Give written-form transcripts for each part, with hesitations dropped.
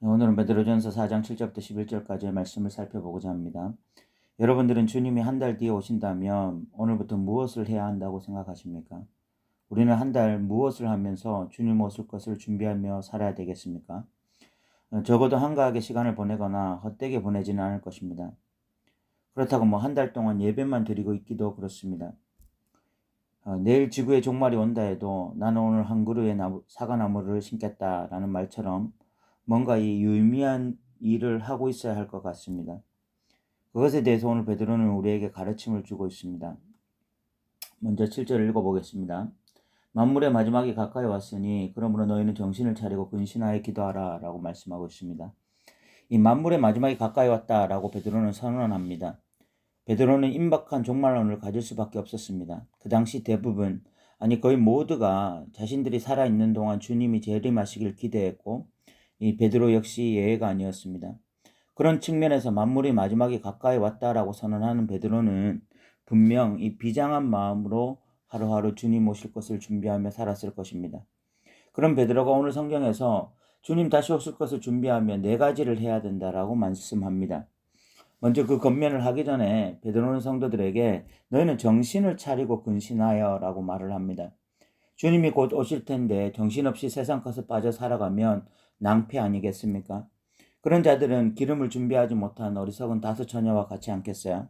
오늘은 베드로전서 4장 7절부터 11절까지의 말씀을 살펴보고자 합니다. 여러분들은 주님이 한 달 뒤에 오신다면 오늘부터 무엇을 해야 한다고 생각하십니까? 우리는 한 달 무엇을 하면서 주님 오실 것을 준비하며 살아야 되겠습니까? 적어도 한가하게 시간을 보내거나 헛되게 보내지는 않을 것입니다. 그렇다고 한 달 동안 예배만 드리고 있기도 그렇습니다. 내일 지구의 종말이 온다 해도 나는 오늘 한 그루의 사과나무를 심겠다라는 말처럼 뭔가 이 유의미한 일을 하고 있어야 할 것 같습니다. 그것에 대해서 오늘 베드로는 우리에게 가르침을 주고 있습니다. 먼저 7절을 읽어보겠습니다. 만물의 마지막이 가까이 왔으니 그러므로 너희는 정신을 차리고 근신하여 기도하라 라고 말씀하고 있습니다. 이 만물의 마지막이 가까이 왔다라고 베드로는 선언합니다. 베드로는 임박한 종말론을 가질 수밖에 없었습니다. 그 당시 대부분, 아니 거의 모두가 자신들이 살아있는 동안 주님이 재림하시길 기대했고 이 베드로 역시 예외가 아니었습니다. 그런 측면에서 만물이 마지막이 가까이 왔다라고 선언하는 베드로는 분명 이 비장한 마음으로 하루하루 주님 오실 것을 준비하며 살았을 것입니다. 그런 베드로가 오늘 성경에서 주님 다시 오실 것을 준비하며 4가지를 해야 된다라고 말씀합니다. 먼저 그 권면을 하기 전에 베드로는 성도들에게 너희는 정신을 차리고 근신하여 라고 말을 합니다. 주님이 곧 오실 텐데 정신없이 세상 것에 빠져 살아가면 낭패 아니겠습니까? 그런 자들은 기름을 준비하지 못한 어리석은 다섯 처녀와 같이 않겠어요?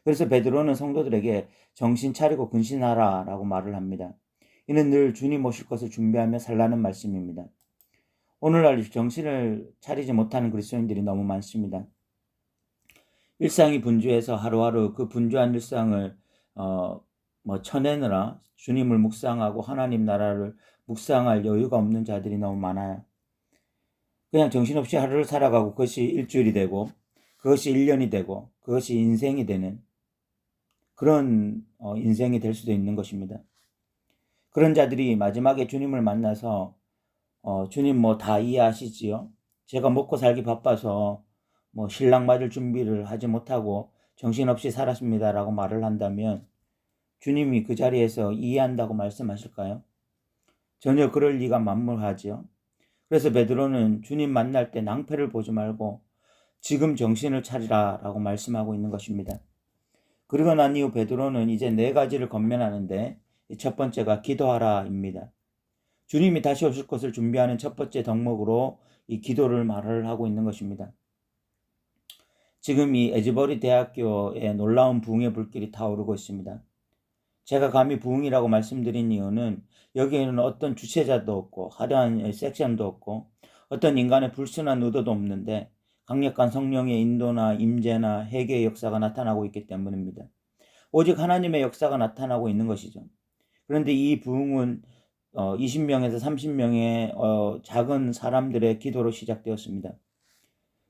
그래서 베드로는 성도들에게 정신 차리고 근신하라 라고 말을 합니다. 이는 늘 주님 오실 것을 준비하며 살라는 말씀입니다. 오늘날 정신을 차리지 못하는 그리스도인들이 너무 많습니다. 일상이 분주해서 하루하루 그 분주한 일상을 쳐내느라 주님을 묵상하고 하나님 나라를 묵상할 여유가 없는 자들이 너무 많아요. 그냥 정신없이 하루를 살아가고 그것이 일주일이 되고 그것이 1년이 되고 그것이 인생이 되는 그런 인생이 될 수도 있는 것입니다. 그런 자들이 마지막에 주님을 만나서 주님 다 이해하시지요? 제가 먹고 살기 바빠서 신랑 맞을 준비를 하지 못하고 정신없이 살았습니다라고 말을 한다면 주님이 그 자리에서 이해한다고 말씀하실까요? 전혀 그럴 리가 만무하지요. 그래서 베드로는 주님 만날 때 낭패를 보지 말고 지금 정신을 차리라 라고 말씀하고 있는 것입니다. 그리고 난 이후 베드로는 이제 4가지를 권면하는데 첫 번째가 기도하라입니다. 주님이 다시 오실 것을 준비하는 첫 번째 덕목으로 이 기도를 말을 하고 있는 것입니다. 지금 이 에즈버리 대학교에 놀라운 부흥의 불길이 타오르고 있습니다. 제가 감히 부흥이라고 말씀드린 이유는 여기에는 어떤 주체자도 없고 화려한 섹션도 없고 어떤 인간의 불순한 의도도 없는데 강력한 성령의 인도나 임재나 회개의 역사가 나타나고 있기 때문입니다. 오직 하나님의 역사가 나타나고 있는 것이죠. 그런데 이 부흥은 20명에서 30명의 작은 사람들의 기도로 시작되었습니다.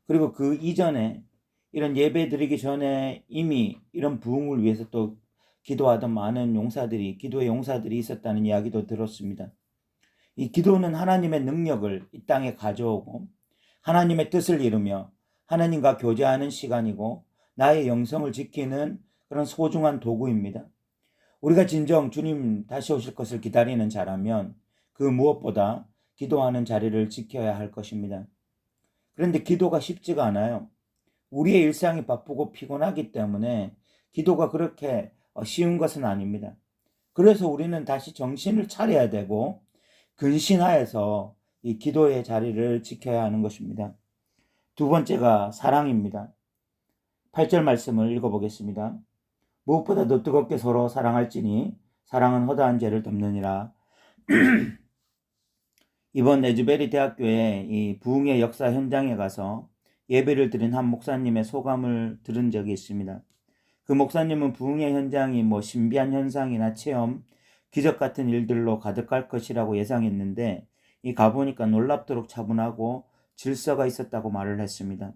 그리고 그 이전에 이런 예배 드리기 전에 이미 이런 부흥을 위해서 또 기도하던 많은 기도의 용사들이 있었다는 이야기도 들었습니다. 이 기도는 하나님의 능력을 이 땅에 가져오고 하나님의 뜻을 이루며 하나님과 교제하는 시간이고 나의 영성을 지키는 그런 소중한 도구입니다. 우리가 진정 주님 다시 오실 것을 기다리는 자라면 그 무엇보다 기도하는 자리를 지켜야 할 것입니다. 그런데 기도가 쉽지가 않아요. 우리의 일상이 바쁘고 피곤하기 때문에 기도가 그렇게 쉬운 것은 아닙니다. 그래서 우리는 다시 정신을 차려야 되고 근신하여서 이 기도의 자리를 지켜야 하는 것입니다. 두 번째가 사랑입니다. 8절 말씀을 읽어보겠습니다. 무엇보다 더 뜨겁게 서로 사랑할지니 사랑은 허다한 죄를 덮느니라. 이번 에즈베리 대학교의 이 부흥의 역사 현장에 가서 예배를 드린 한 목사님의 소감을 들은 적이 있습니다. 그 목사님은 부흥의 현장이 신비한 현상이나 체험, 기적 같은 일들로 가득할 것이라고 예상했는데 이 가보니까 놀랍도록 차분하고 질서가 있었다고 말을 했습니다.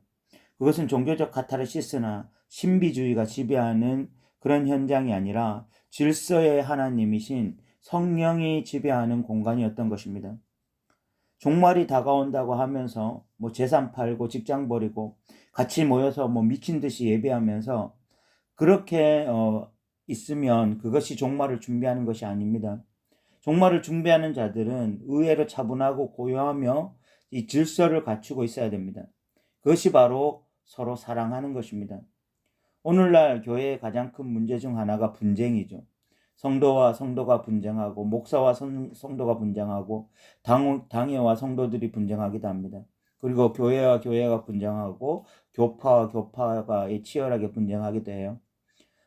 그것은 종교적 카타르시스나 신비주의가 지배하는 그런 현장이 아니라 질서의 하나님이신 성령이 지배하는 공간이었던 것입니다. 종말이 다가온다고 하면서 재산 팔고 직장 버리고 같이 모여서 미친 듯이 예배하면서 그렇게 있으면 그것이 종말을 준비하는 것이 아닙니다. 종말을 준비하는 자들은 의외로 차분하고 고요하며 이 질서를 갖추고 있어야 됩니다. 그것이 바로 서로 사랑하는 것입니다. 오늘날 교회의 가장 큰 문제 중 하나가 분쟁이죠. 성도와 성도가 분쟁하고 목사와 성도가 분쟁하고 당회와 성도들이 분쟁하기도 합니다. 그리고 교회와 교회가 분쟁하고 교파와 교파가 치열하게 분쟁하기도 해요.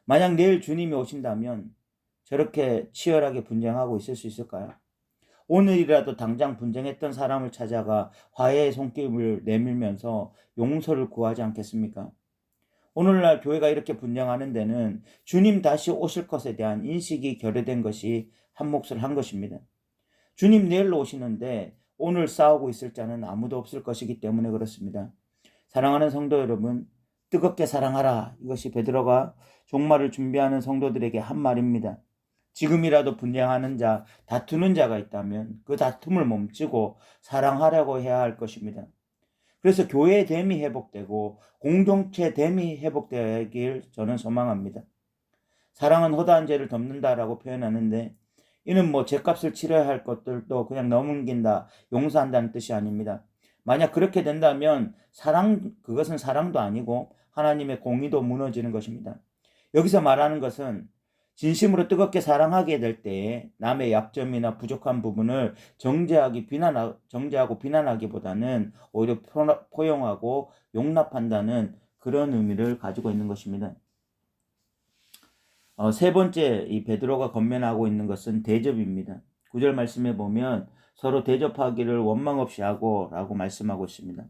만약 내일 주님이 오신다면 저렇게 치열하게 분쟁하고 있을 수 있을까요? 오늘이라도 당장 분쟁했던 사람을 찾아가 화해의 손길을 내밀면서 용서를 구하지 않겠습니까? 오늘날 교회가 이렇게 분쟁하는 데는 주님 다시 오실 것에 대한 인식이 결여된 것이 한 몫을 한 것입니다. 주님 내일로 오시는데 오늘 싸우고 있을 자는 아무도 없을 것이기 때문에 그렇습니다. 사랑하는 성도 여러분, 뜨겁게 사랑하라. 이것이 베드로가 종말을 준비하는 성도들에게 한 말입니다. 지금이라도 분쟁하는 자, 다투는 자가 있다면 그 다툼을 멈추고 사랑하려고 해야 할 것입니다. 그래서 교회의 됨이 회복되고 공동체 됨이 회복되길 저는 소망합니다. 사랑은 허다한 죄를 덮는다라고 표현하는데 이는 죄값을 치러야 할 것들도 그냥 넘긴다, 용서한다는 뜻이 아닙니다. 만약 그렇게 된다면 그것은 사랑도 아니고 하나님의 공의도 무너지는 것입니다. 여기서 말하는 것은 진심으로 뜨겁게 사랑하게 될 때에 남의 약점이나 부족한 부분을 정죄하고 비난하기보다는 오히려 포용하고 용납한다는 그런 의미를 가지고 있는 것입니다. 세 번째 이 베드로가 권면하고 있는 것은 대접입니다. 9절 말씀에 보면 서로 대접하기를 원망 없이 하고 라고 말씀하고 있습니다.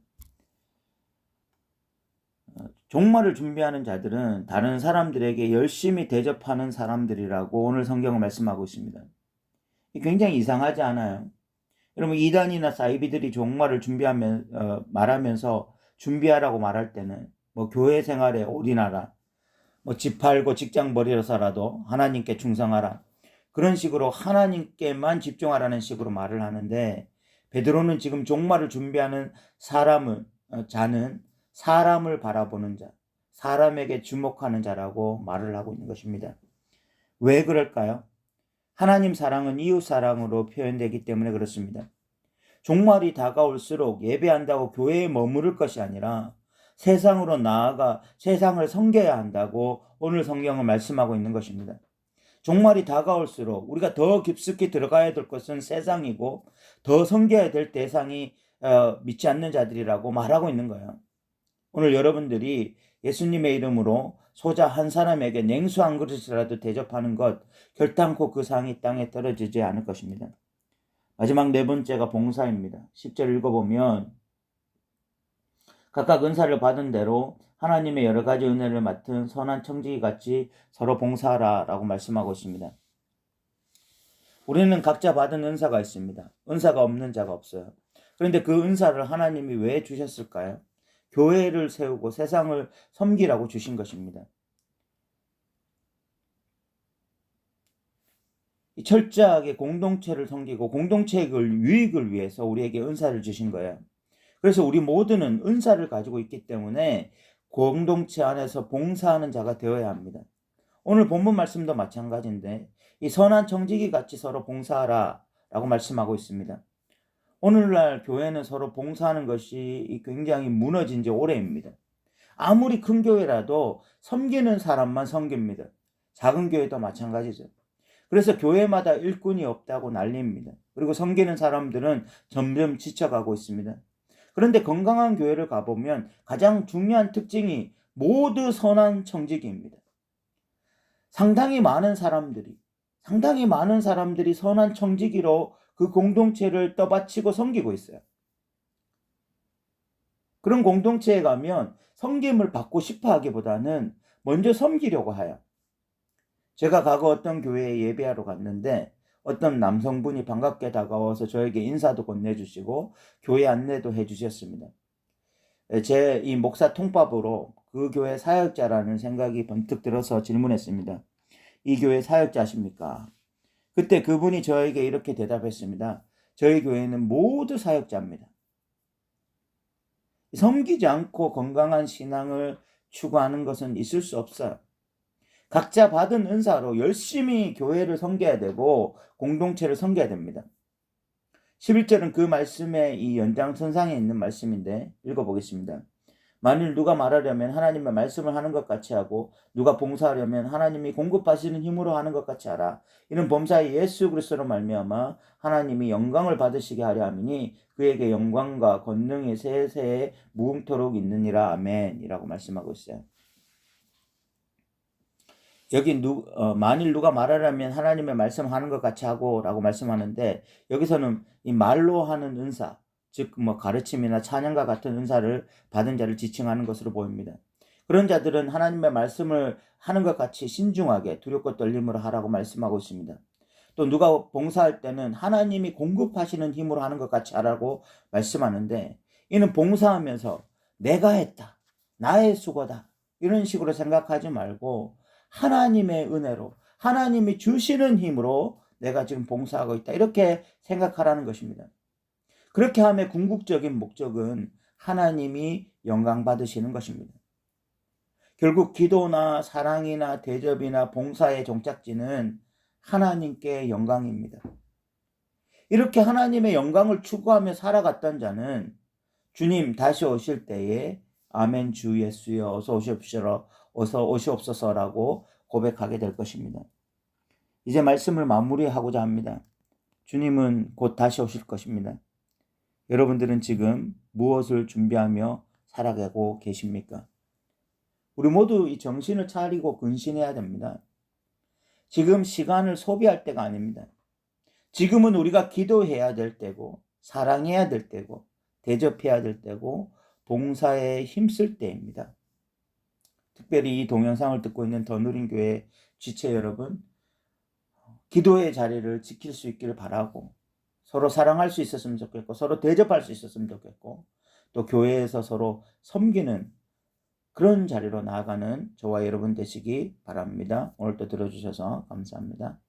종말을 준비하는 자들은 다른 사람들에게 열심히 대접하는 사람들이라고 오늘 성경은 말씀하고 있습니다. 굉장히 이상하지 않아요? 여러분, 이단이나 사이비들이 종말을 말하면서 준비하라고 말할 때는 교회 생활에 올인하라, 집 팔고 직장 버려서라도 하나님께 충성하라, 그런 식으로 하나님께만 집중하라는 식으로 말을 하는데, 베드로는 지금 종말을 준비하는 자는 사람을 바라보는 자, 사람에게 주목하는 자라고 말을 하고 있는 것입니다. 왜 그럴까요? 하나님 사랑은 이웃 사랑으로 표현되기 때문에 그렇습니다. 종말이 다가올수록 예배한다고 교회에 머무를 것이 아니라 세상으로 나아가 세상을 섬겨야 한다고 오늘 성경은 말씀하고 있는 것입니다. 종말이 다가올수록 우리가 더 깊숙이 들어가야 될 것은 세상이고 더 섬겨야 될 대상이 믿지 않는 자들이라고 말하고 있는 거예요. 오늘 여러분들이 예수님의 이름으로 소자 한 사람에게 냉수 한 그릇이라도 대접하는 것 결단코 그 상이 땅에 떨어지지 않을 것입니다. 마지막 네 번째가 봉사입니다. 10절 읽어보면 각각 은사를 받은 대로 하나님의 여러 가지 은혜를 맡은 선한 청지기 같이 서로 봉사하라 라고 말씀하고 있습니다. 우리는 각자 받은 은사가 있습니다. 은사가 없는 자가 없어요. 그런데 그 은사를 하나님이 왜 주셨을까요? 교회를 세우고 세상을 섬기라고 주신 것입니다. 철저하게 공동체를 섬기고 공동체의 유익을 위해서 우리에게 은사를 주신 거예요. 그래서 우리 모두는 은사를 가지고 있기 때문에 공동체 안에서 봉사하는 자가 되어야 합니다. 오늘 본문 말씀도 마찬가지인데 이 선한 청지기 같이 서로 봉사하라 라고 말씀하고 있습니다. 오늘날 교회는 서로 봉사하는 것이 굉장히 무너진 지 오래입니다. 아무리 큰 교회라도 섬기는 사람만 섬깁니다. 작은 교회도 마찬가지죠. 그래서 교회마다 일꾼이 없다고 난리입니다. 그리고 섬기는 사람들은 점점 지쳐가고 있습니다. 그런데 건강한 교회를 가보면 가장 중요한 특징이 모두 선한 청지기입니다. 상당히 많은 사람들이 선한 청지기로 그 공동체를 떠받치고 섬기고 있어요. 그런 공동체에 가면 섬김을 받고 싶어 하기보다는 먼저 섬기려고 해요. 제가 과거 어떤 교회에 예배하러 갔는데 어떤 남성분이 반갑게 다가와서 저에게 인사도 건네주시고 교회 안내도 해주셨습니다. 제 이 목사 통밥으로 그 교회 사역자라는 생각이 번뜩 들어서 질문했습니다. 이 교회 사역자십니까? 그때 그분이 저에게 이렇게 대답했습니다. 저희 교회는 모두 사역자입니다. 섬기지 않고 건강한 신앙을 추구하는 것은 있을 수 없어요. 각자 받은 은사로 열심히 교회를 섬겨야 되고 공동체를 섬겨야 됩니다. 11절은 그 말씀의 이 연장선상에 있는 말씀인데 읽어보겠습니다. 만일 누가 말하려면 하나님의 말씀을 하는 것 같이 하고 누가 봉사하려면 하나님이 공급하시는 힘으로 하는 것 같이 하라. 이는 범사의 예수 그리스도로 말미암아 하나님이 영광을 받으시게 하려 함이니 그에게 영광과 권능이 세세에 무궁토록 있느니라. 아멘이라고 말씀하고 있어요. 여기 만일 누가 말하려면 하나님의 말씀하는 것 같이 하고 라고 말씀하는데, 여기서는 이 말로 하는 은사, 즉 가르침이나 찬양과 같은 은사를 받은 자를 지칭하는 것으로 보입니다. 그런 자들은 하나님의 말씀을 하는 것 같이 신중하게 두렵고 떨림으로 하라고 말씀하고 있습니다. 또 누가 봉사할 때는 하나님이 공급하시는 힘으로 하는 것 같이 하라고 말씀하는데, 이는 봉사하면서 내가 했다, 나의 수고다, 이런 식으로 생각하지 말고 하나님의 은혜로, 하나님이 주시는 힘으로 내가 지금 봉사하고 있다, 이렇게 생각하라는 것입니다. 그렇게 함의 궁극적인 목적은 하나님이 영광 받으시는 것입니다. 결국 기도나 사랑이나 대접이나 봉사의 종착지는 하나님께 영광입니다. 이렇게 하나님의 영광을 추구하며 살아갔던 자는 주님 다시 오실 때에 아멘 주 예수여 어서 오시옵소서라고 고백하게 될 것입니다. 이제 말씀을 마무리하고자 합니다. 주님은 곧 다시 오실 것입니다. 여러분들은 지금 무엇을 준비하며 살아가고 계십니까? 우리 모두 이 정신을 차리고 근신해야 됩니다. 지금 시간을 소비할 때가 아닙니다. 지금은 우리가 기도해야 될 때고, 사랑해야 될 때고, 대접해야 될 때고, 봉사에 힘쓸 때입니다. 특별히 이 동영상을 듣고 있는 더 누린 교회 지체 여러분, 기도의 자리를 지킬 수 있기를 바라고, 서로 사랑할 수 있었으면 좋겠고, 서로 대접할 수 있었으면 좋겠고, 또 교회에서 서로 섬기는 그런 자리로 나아가는 저와 여러분 되시기 바랍니다. 오늘도 들어주셔서 감사합니다.